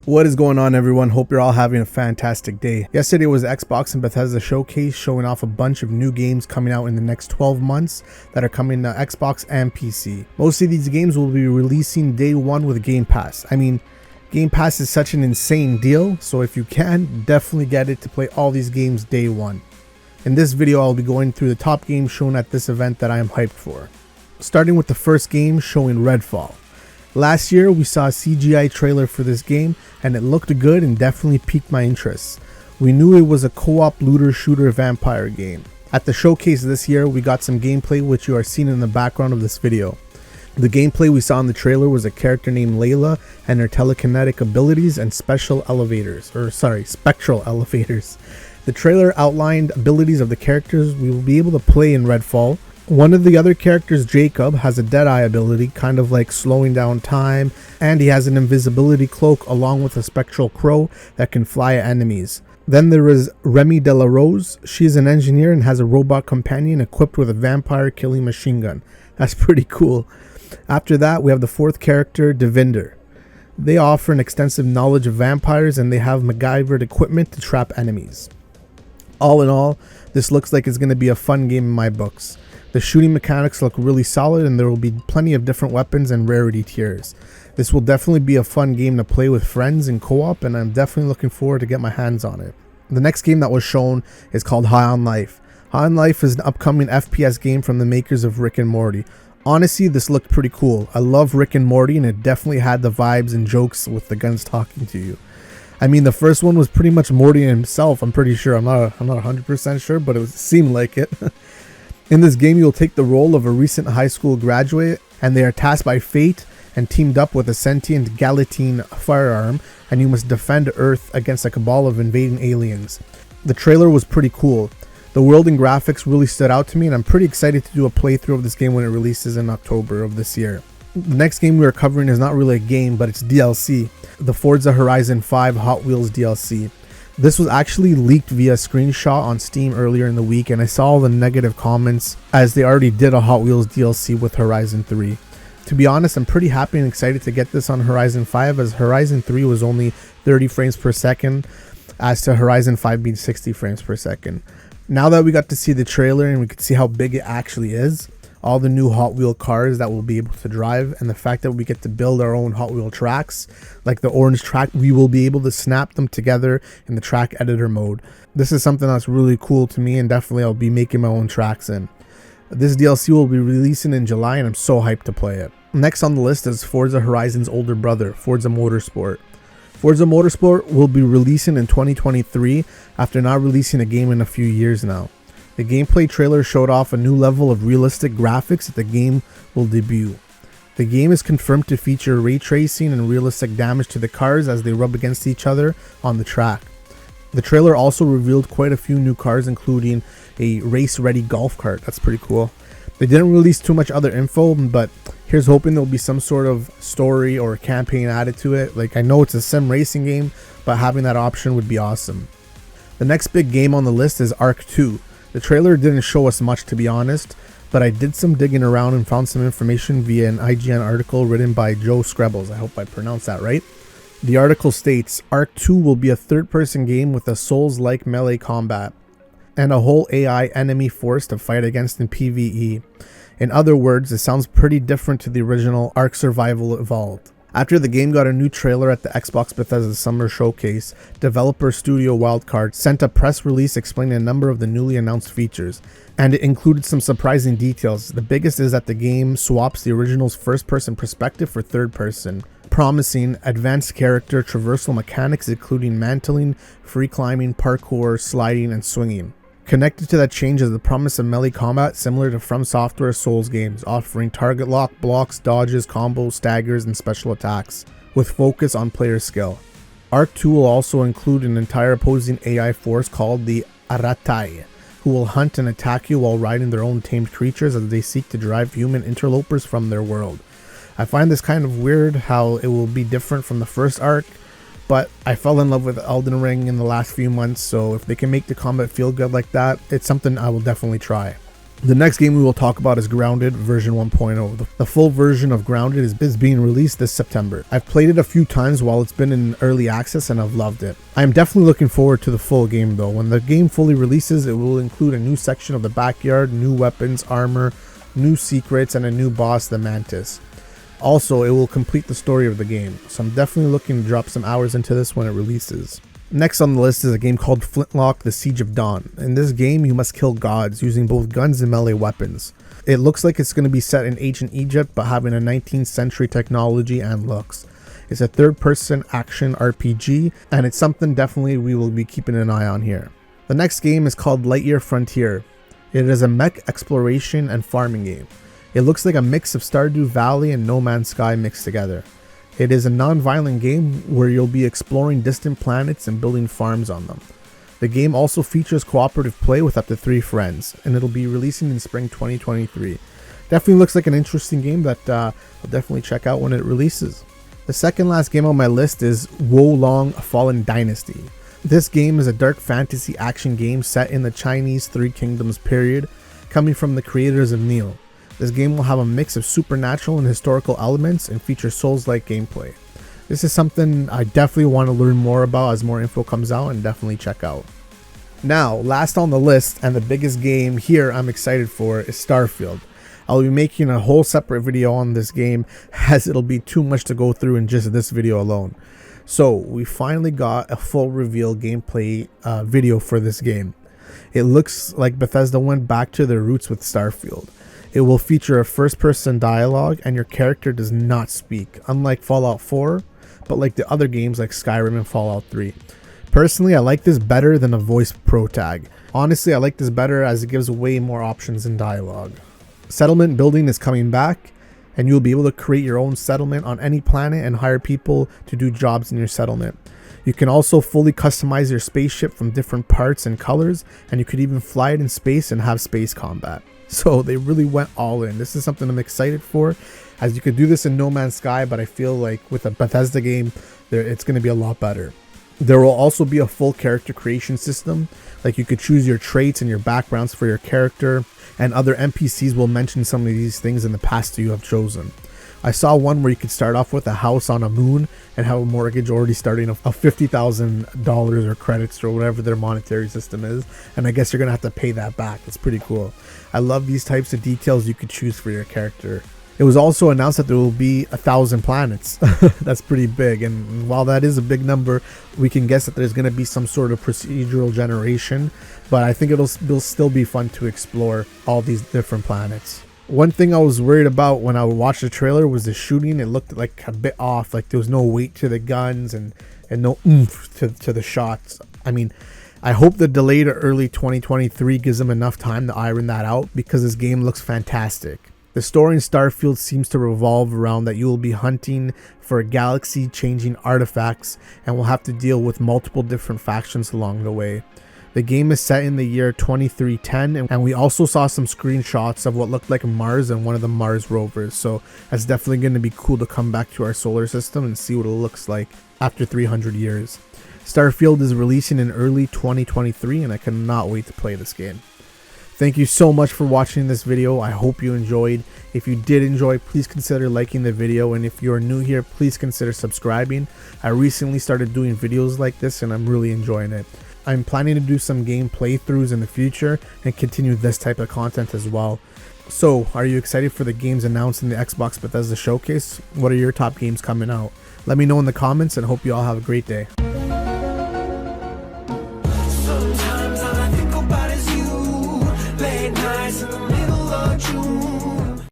What is going on, everyone? Hope you're all having a fantastic day. Yesterday was Xbox and Bethesda showcase showing off a bunch of new games coming out in the next 12 months that are coming to Xbox and PC. Most of these games will be releasing day one with Game Pass. I mean, Game Pass is such an insane deal, so if you can, definitely get it to play all these games day one. In this video, I'll be going through the top games shown at this event that I am hyped for. Starting with the first game, showing Redfall. Last year, we saw a CGI trailer for this game, and it looked good and definitely piqued my interest. We knew it was a co-op looter-shooter vampire game. At the showcase this year, we got some gameplay which you are seeing in the background of this video. The gameplay we saw in the trailer was a character named Layla and her telekinetic abilities and spectral elevators. The trailer outlined abilities of the characters we will be able to play in Redfall. One of the other characters, Jacob, has a Deadeye ability, kind of like slowing down time, and he has an invisibility cloak along with a spectral crow that can fly at enemies. Then there is Remy De La Rose. She is an engineer and has a robot companion equipped with a vampire killing machine gun. That's pretty cool. After that, we have the fourth character, Devinder. They offer an extensive knowledge of vampires and they have MacGyvered equipment to trap enemies. All in all, this looks like it's going to be a fun game in my books. The shooting mechanics look really solid and there will be plenty of different weapons and rarity tiers. This will definitely be a fun game to play with friends in co-op, and I'm definitely looking forward to get my hands on it. The next game that was shown is called High on Life. High on Life is an upcoming FPS game from the makers of Rick and Morty. Honestly, this looked pretty cool. I love Rick and Morty and it definitely had the vibes and jokes with the guns talking to you. I mean, the first one was pretty much Morty himself, I'm pretty sure. I'm not 100% sure, but it seemed like it. In this game, you'll take the role of a recent high school graduate, and they are tasked by fate and teamed up with a sentient Galatine firearm, and you must defend Earth against a cabal of invading aliens. The trailer was pretty cool. The world and graphics really stood out to me, and I'm pretty excited to do a playthrough of this game when it releases in October of this year. The next game we are covering is not really a game, but it's DLC, the Forza Horizon 5 Hot Wheels DLC. This was actually leaked via screenshot on Steam earlier in the week, and I saw all the negative comments as they already did a Hot Wheels DLC with Horizon 3. To be honest, I'm pretty happy and excited to get this on Horizon 5, as Horizon 3 was only 30 frames per second, as to Horizon 5 being 60 frames per second. Now that we got to see the trailer and we could see how big it actually is, all the new Hot Wheel cars that we'll be able to drive, and the fact that we get to build our own Hot Wheel tracks, like the orange track, we will be able to snap them together in the track editor mode. This is something that's really cool to me, and definitely I'll be making my own tracks in. This DLC will be releasing in July and I'm so hyped to play it. Next on the list is Forza Horizon's older brother, Forza Motorsport. Forza Motorsport will be releasing in 2023 after not releasing a game in a few years now. The gameplay trailer showed off a new level of realistic graphics that the game will debut. The game is confirmed to feature ray tracing and realistic damage to the cars as they rub against each other on the track. The trailer also revealed quite a few new cars, including a race-ready golf cart. That's pretty cool. They didn't release too much other info, but here's hoping there'll be some sort of story or campaign added to it. Like, I know it's a sim racing game, but having that option would be awesome. The next big game on the list is Ark II. The trailer didn't show us much, to be honest, but I did some digging around and found some information via an IGN article written by Joe Screbbles. I hope I pronounced that right. The article states, Ark II will be a third-person game with a Souls-like melee combat and a whole AI enemy force to fight against in PvE. In other words, it sounds pretty different to the original Ark Survival Evolved. After the game got a new trailer at the Xbox Bethesda Summer Showcase, developer Studio Wildcard sent a press release explaining a number of the newly announced features, and it included some surprising details. The biggest is that the game swaps the original's first-person perspective for third-person, promising advanced character traversal mechanics including mantling, free climbing, parkour, sliding, and swinging. Connected to that change is the promise of melee combat similar to From Software's Souls games, offering target lock, blocks, dodges, combos, staggers, and special attacks, with focus on player skill. Ark II will also include an entire opposing AI force called the Aratai, who will hunt and attack you while riding their own tamed creatures as they seek to drive human interlopers from their world. I find this kind of weird how it will be different from the first Ark, but I fell in love with Elden Ring in the last few months, so if they can make the combat feel good like that, it's something I will definitely try. The next game we will talk about is Grounded version 1.0. The full version of Grounded is being released this September. I've played it a few times while it's been in early access and I've loved it. I am definitely looking forward to the full game though. When the game fully releases, it will include a new section of the backyard, new weapons, armor, new secrets, and a new boss, the Mantis. Also, it will complete the story of the game, so I'm definitely looking to drop some hours into this when it releases. Next on the list is a game called Flintlock: The Siege of Dawn. In this game, you must kill gods using both guns and melee weapons. It looks like it's going to be set in ancient Egypt, but having a 19th century technology and looks. It's a third-person action RPG, and it's something definitely we will be keeping an eye on here. The next game is called Lightyear Frontier. It is a mech exploration and farming game. It looks like a mix of Stardew Valley and No Man's Sky mixed together. It is a non-violent game where you'll be exploring distant planets and building farms on them. The game also features cooperative play with up to 3 friends, and it'll be releasing in spring 2023. Definitely looks like an interesting game that I'll definitely check out when it releases. The second last game on my list is Wo Long Fallen Dynasty. This game is a dark fantasy action game set in the Chinese Three Kingdoms period, coming from the creators of Neo. This game will have a mix of supernatural and historical elements and feature Souls-like gameplay. This is something I definitely want to learn more about as more info comes out and definitely check out. Now, last on the list and the biggest game here I'm excited for is Starfield. I'll be making a whole separate video on this game as it'll be too much to go through in just this video alone. So we finally got a full reveal gameplay video for this game. It looks like Bethesda went back to their roots with Starfield. It will feature a first-person dialogue and your character does not speak, unlike Fallout 4, but like the other games like Skyrim and Fallout 3. Personally, I like this better than a voice pro tag. Honestly, I like this better as it gives way more options in dialogue. Settlement building is coming back, and you'll be able to create your own settlement on any planet and hire people to do jobs in your settlement. You can also fully customize your spaceship from different parts and colors, and you could even fly it in space and have space combat. So they really went all in. This is something I'm excited for, as you could do this in No Man's Sky, but I feel like with a Bethesda game, it's going to be a lot better. There will also be a full character creation system, like you could choose your traits and your backgrounds for your character, and other NPCs will mention some of these things in the past you have chosen. I saw one where you could start off with a house on a moon and have a mortgage already starting of $50,000 or credits or whatever their monetary system is, and I guess you're gonna have to pay that back. It's pretty cool. I love these types of details you could choose for your character. It was also announced that there will be 1,000 planets. That's pretty big, and while that is a big number, we can guess that there's going to be some sort of procedural generation, but I think it'll still be fun to explore all these different planets. One thing I was worried about when I watched the trailer was the shooting. It looked like a bit off, like there was no weight to the guns and no oomph to the shots. I mean, I hope the delay to early 2023 gives them enough time to iron that out, because this game looks fantastic. The story in Starfield seems to revolve around that you will be hunting for galaxy-changing artifacts and will have to deal with multiple different factions along the way. The game is set in the year 2310, and we also saw some screenshots of what looked like Mars and one of the Mars rovers, so that's definitely going to be cool to come back to our solar system and see what it looks like after 300 years. Starfield is releasing in early 2023, and I cannot wait to play this game. Thank you so much for watching this video. I hope you enjoyed. If you did enjoy, please consider liking the video, and if you're new here, please consider subscribing. I recently started doing videos like this and I'm really enjoying it. I'm planning to do some game playthroughs in the future and continue this type of content as well. So, are you excited for the games announced in the Xbox Bethesda showcase? What are your top games coming out? Let me know in the comments, and hope you all have a great day. Sometimes all I think about is you. Late nights in the middle of June.